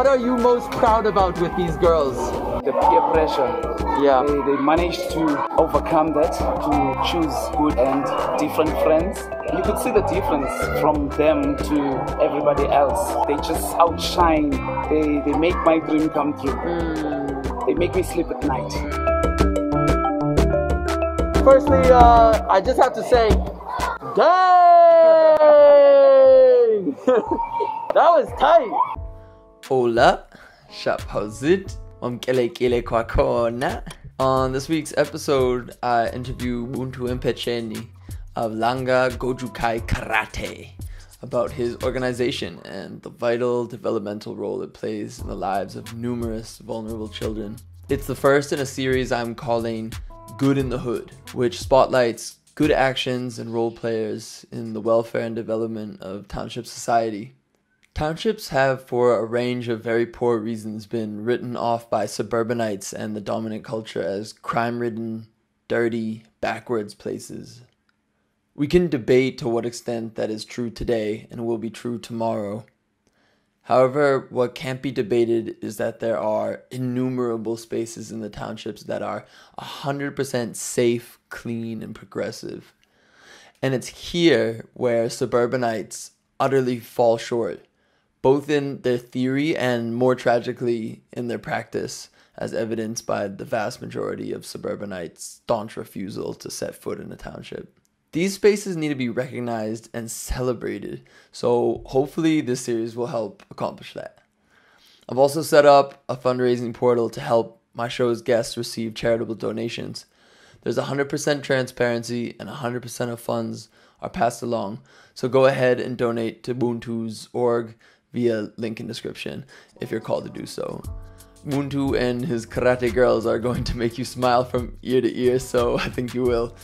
what are you most proud about with these girls? The peer pressure. Yeah. They managed to overcome that, to choose good and different friends. You could see the difference from them to everybody else. They just outshine. They make my dream come true. They make me sleep at night. Firstly, I just have to say, dang! That was tight. Hola, Shaphauzit, Kile Kwakona. On this week's episode, I interview Buntu Mpetsheni of Langa Goju Kai Karate about his organization and the vital developmental role it plays in the lives of numerous vulnerable children. It's the first in a series I'm calling Good in the Hood, which spotlights good actions and role players in the welfare and development of township society. Townships have, for a range of very poor reasons, been written off by suburbanites and the dominant culture as crime-ridden, dirty, backwards places. We can debate to what extent that is true today and will be true tomorrow. However, what can't be debated is that there are innumerable spaces in the townships that are 100% safe, clean, and progressive. And it's here where suburbanites utterly fall short, both in their theory and, more tragically, in their practice, as evidenced by the vast majority of suburbanites' staunch refusal to set foot in a township. These spaces need to be recognized and celebrated, so hopefully this series will help accomplish that. I've also set up a fundraising portal to help my show's guests receive charitable donations. There's 100% transparency and 100% of funds are passed along, so go ahead and donate to Buntu's org via link in description if you're called to do so. Buntu and his karate girls are going to make you smile from ear to ear, so I think you will.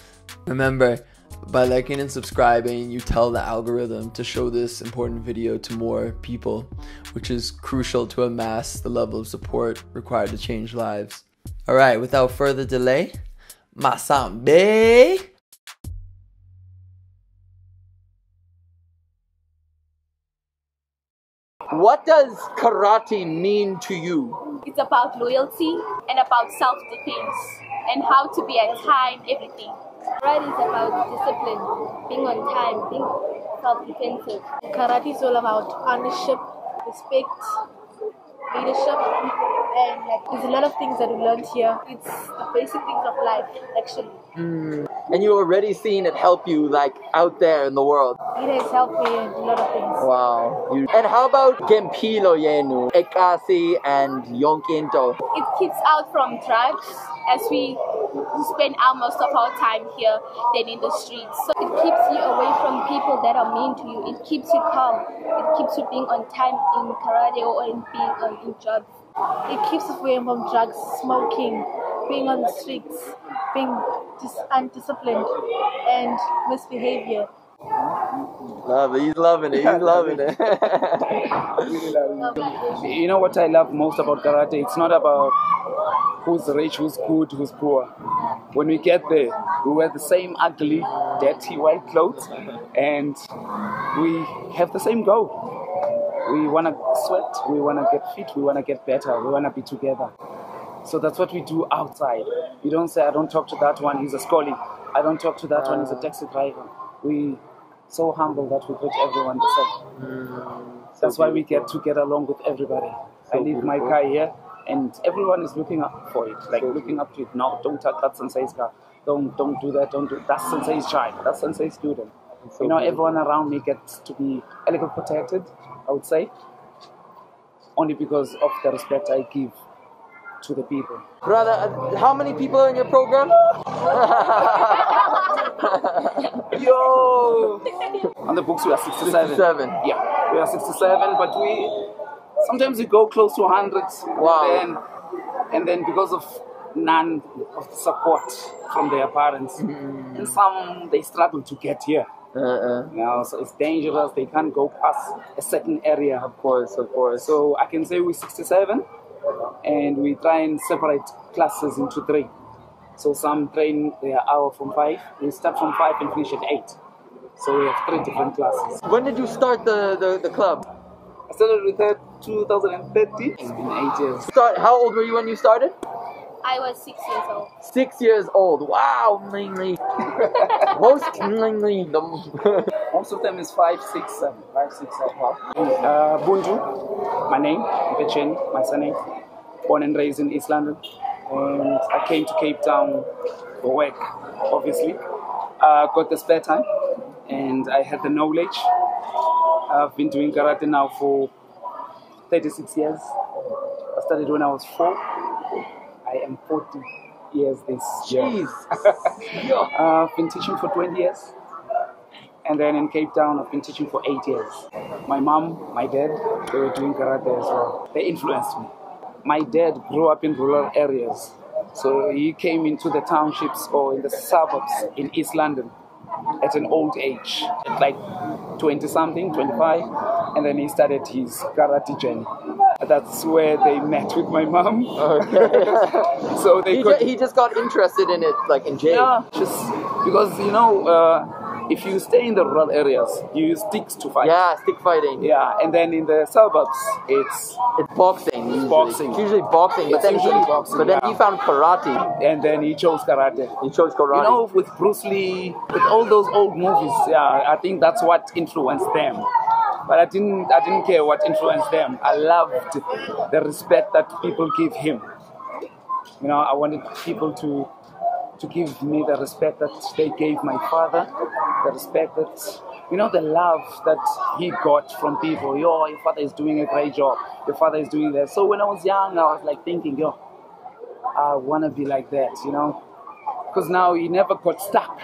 Remember, by liking and subscribing, you tell the algorithm to show this important video to more people, which is crucial to amass the level of support required to change lives. Alright, without further delay, Masambe! What does karate mean to you? It's about loyalty and about self-defense and how to be at time, everything. Karate is about discipline, being on time, being self-defensive. Karate is all about ownership, respect, leadership, and there's a lot of things that we learned here. It's the basic things of life, actually. And you've already seen it help you, like, out there in the world. It has helped me in a lot of things. Wow. And how about Gempilo Yenu, Ekasi, and Yonkinto? It keeps out from drugs as we spend most of our time here than in the streets. So it keeps you away from people that are mean to you. It keeps you calm. It keeps you being on time in karate or in being in jobs. It keeps us away from drugs, smoking, being on the streets, being undisciplined and misbehavior. Love it. He's loving it. He's loving it. You know what I love most about karate? It's not about who's rich, who's good, who's poor. When we get there, we wear the same ugly, dirty white clothes, and we have the same goal. We want to sweat, we want to get fit, we want to get better, we want to be together. So that's what we do outside. We don't say, I don't talk to that one, he's a schoolie. I don't talk to that one, he's a taxi driver. We so humble that we treat everyone the same. That's why we get to get along with everybody. I leave my car here, and everyone is looking up for it, like looking up to it. No, don't touch that Sensei's car. Don't do that. Don't do. That's Sensei's child. That's Sensei's student. You know, everyone around me gets to be a little protected, I would say, only because of the respect I give to the people. Brother, how many people are in your program? Yo! On the books we are 67. 67. Yeah, we are 67, but sometimes we go close to 100. Wow. And then because of none of the support from their parents, and some they struggle to get here. You know, so it's dangerous. They can't go past a certain area. Of course. So I can say we're 67, and we try and separate classes into 3. So some train their hour from 5. We start from 5 and finish at 8. So we have 3 different classes. When did you start the club? I started with her 2013. It's been 8 years. How old were you when you started? I was 6 years old. 6 years old. Wow, mainly. Most mainly. Most of them is 5, 6, 7. 5, 6, 7. Buntu, my name, Mpetsheni, my surname. Born and raised in East London. And I came to Cape Town for work, obviously. Got the spare time and I had the knowledge. I've been doing karate now for 36 years. I started when I was 4. I am 40 years this year. Jeez. I've been teaching for 20 years. And then in Cape Town, I've been teaching for 8 years. My mom, my dad, they were doing karate as well. They influenced me. My dad grew up in rural areas. So he came into the townships or in the suburbs in East London at an old age, at like 20-something, 25. And then he started his karate journey. That's where they met with my mom. Okay. So he just got interested in it, like in jail. Yeah, just because, you know, if you stay in the rural areas, you use sticks to fight. Yeah, stick fighting. Yeah, and then in the suburbs, it's boxing. Usually. Boxing. It's usually boxing, but It's then usually boxing, he found karate. And then he chose karate. He chose karate. You know, with Bruce Lee, with all those old movies, yeah, I think that's what influenced them. But I didn't care what influenced them. I loved the respect that people give him. You know, I wanted people to give me the respect that they gave my father, the respect that, you know, the love that he got from people. Yo, your father is doing a great job. Your father is doing that. So when I was young, I was like thinking, yo, I want to be like that, you know? Because now he never got stuck.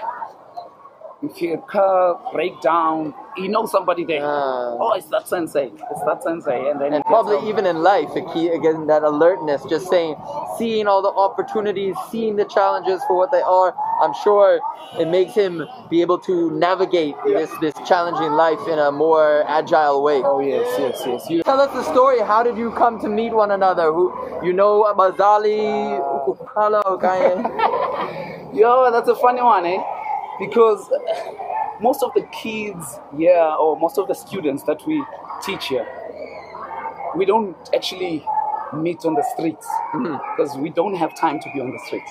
If your car break down, you know somebody there. Oh, it's that sensei. It's that sensei. And then probably even in life, the key again, that alertness, just seeing all the opportunities, seeing the challenges for what they are. I'm sure it makes him be able to navigate this challenging life in a more agile way. Oh yes. Tell us the story. How did you come to meet one another? Who you know, Bazali, Ukupala, okay? Yo, that's a funny one, eh? Because most of the kids here, or most of the students that we teach here, we don't actually meet on the streets because we don't have time to be on the streets.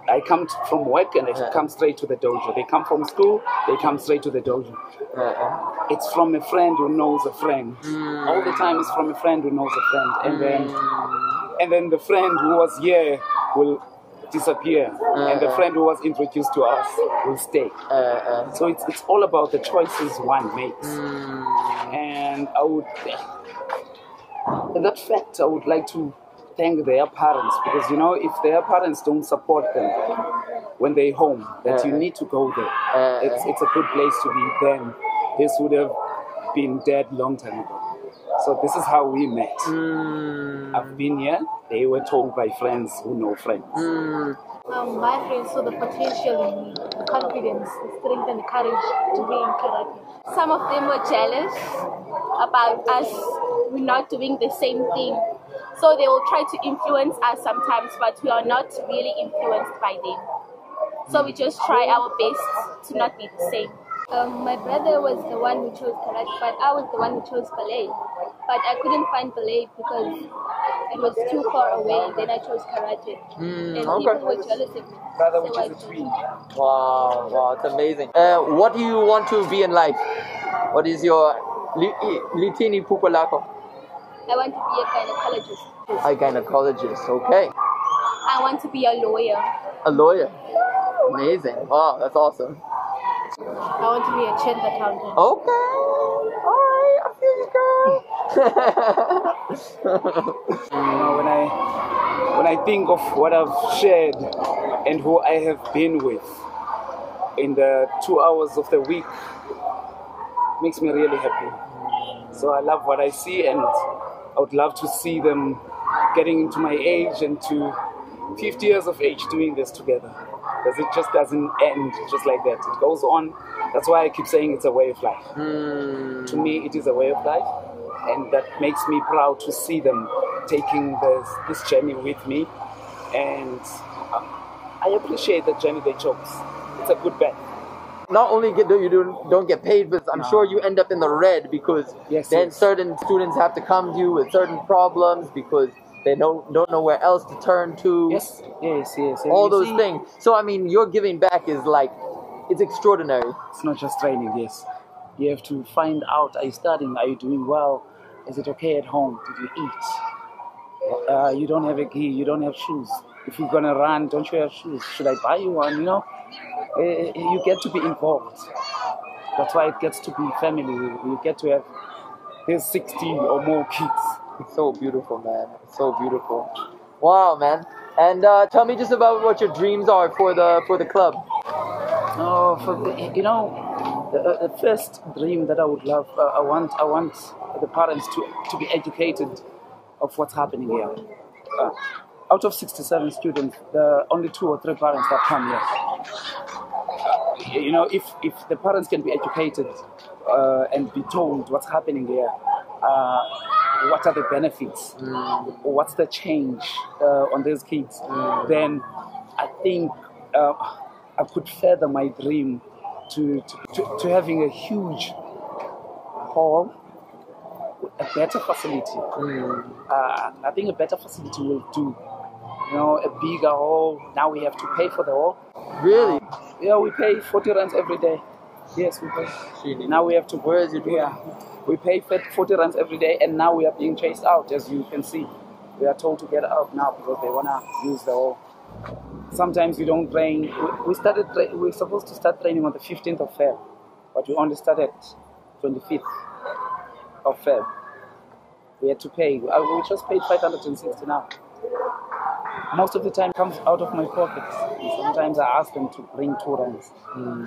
I come from work and I come straight to the dojo. They come from school, they come straight to the dojo. It's from a friend who knows a friend. All the time it's from a friend who knows a friend. And then the friend who was here will disappear, and the friend who was introduced to us will stay. So it's all about the choices one makes. And in that fact, I would like to thank their parents, because, you know, if their parents don't support them when they're home, that you need to go there. It's a good place to be. Then this would have been dead long time ago. So this is how we met. I've been here. They were told by friends who know friends. My friends saw the potential in me, the confidence, the strength and the courage to be in karate. Some of them were jealous about us not doing the same thing. So they will try to influence us sometimes, but we are not really influenced by them. So we just try our best to not be the same. My brother was the one who chose karate, but I was the one who chose ballet. But I couldn't find ballet because it was too far away. Then I chose karate. And people were jealous of me. Brother, which is a twin. Wow, it's amazing. What do you want to be in life? What is your litini pupalako? I want to be a gynecologist. A gynecologist, okay. I want to be a lawyer. A lawyer? Amazing. Wow, that's awesome. I want to be a chain accountant. Okay. Alright, I feel you, girl. You know, when I think of what I've shared and who I have been with in the 2 hours of the week, makes me really happy. So I love what I see, and I would love to see them getting into my age and to 50 years of age doing this together. Because it just doesn't end just like that. It goes on. That's why I keep saying it's a way of life. To me, it is a way of life. And that makes me proud to see them taking this journey with me. And I appreciate the journey they chose. It's a good bet. not only don't get paid, but I'm sure you end up in the red because then certain students have to come to you with certain problems because they don't know where else to turn to. Yes. All those things. So I mean, your giving back is like, it's extraordinary. It's not just training. Yes, you have to find out: are you studying? Are you doing well? Is it okay at home? Did you eat? You don't have a key. You don't have shoes. If you're gonna run, don't you have shoes? Should I buy you one? You know, you get to be involved. That's why it gets to be family. You get to have there's 60 or more kids. It's so beautiful, man. It's so beautiful. Wow, man. And tell me just about what your dreams are for the club. Oh, the first dream that I would love, I want the parents to be educated of what's happening here. Out of 67 students, there are only 2 or 3 parents that come here. If the parents can be educated and be told what's happening here, what are the benefits, what's the change on these kids, then I think I could further my dream to having a huge hall, a better facility. I think a better facility will do. A bigger hall. Now we have to pay for the hall. Really? Yeah, we pay 40 rands every day. Yes, we pay. Now we have to. Where is it? Yeah, we pay 40 rands every day, and now we are being chased out. As you can see, we are told to get out now because they wanna use the hall. Sometimes we don't train. We're supposed to start training on the 15th of Feb, but we only started 25th of Feb. We had to pay. We just paid 560 now. Most of the time comes out of my pocket. Sometimes I ask them to bring 2 rands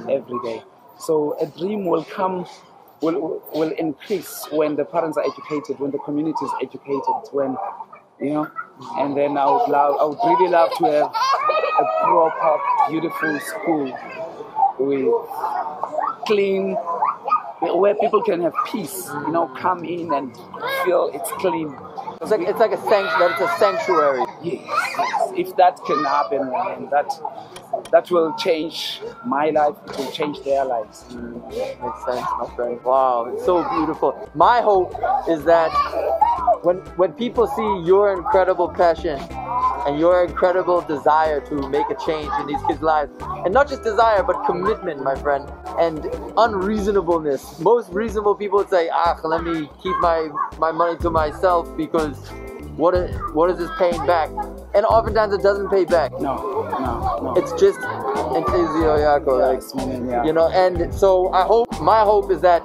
every day. So a dream will increase when the parents are educated, when the community is educated, and then I would really love to have a proper, beautiful school with clean, where people can have peace, come in and feel it's clean. It's like a sanctuary. Yes. If that can happen, then that will change my life. It will change their lives. Makes sense, my friend. Wow, it's so beautiful. My hope is that when people see your incredible passion and your incredible desire to make a change in these kids' lives, and not just desire, but commitment, my friend, and unreasonableness. Most reasonable people would say, let me keep my money to myself because what is this paying back? And oftentimes it doesn't pay back. No. It's just and so my hope is that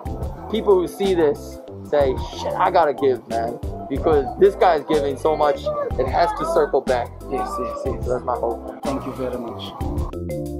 people who see this say, shit, I gotta give, man, because this guy's giving so much, it has to circle back. Yes. So that's my hope. Thank you very much.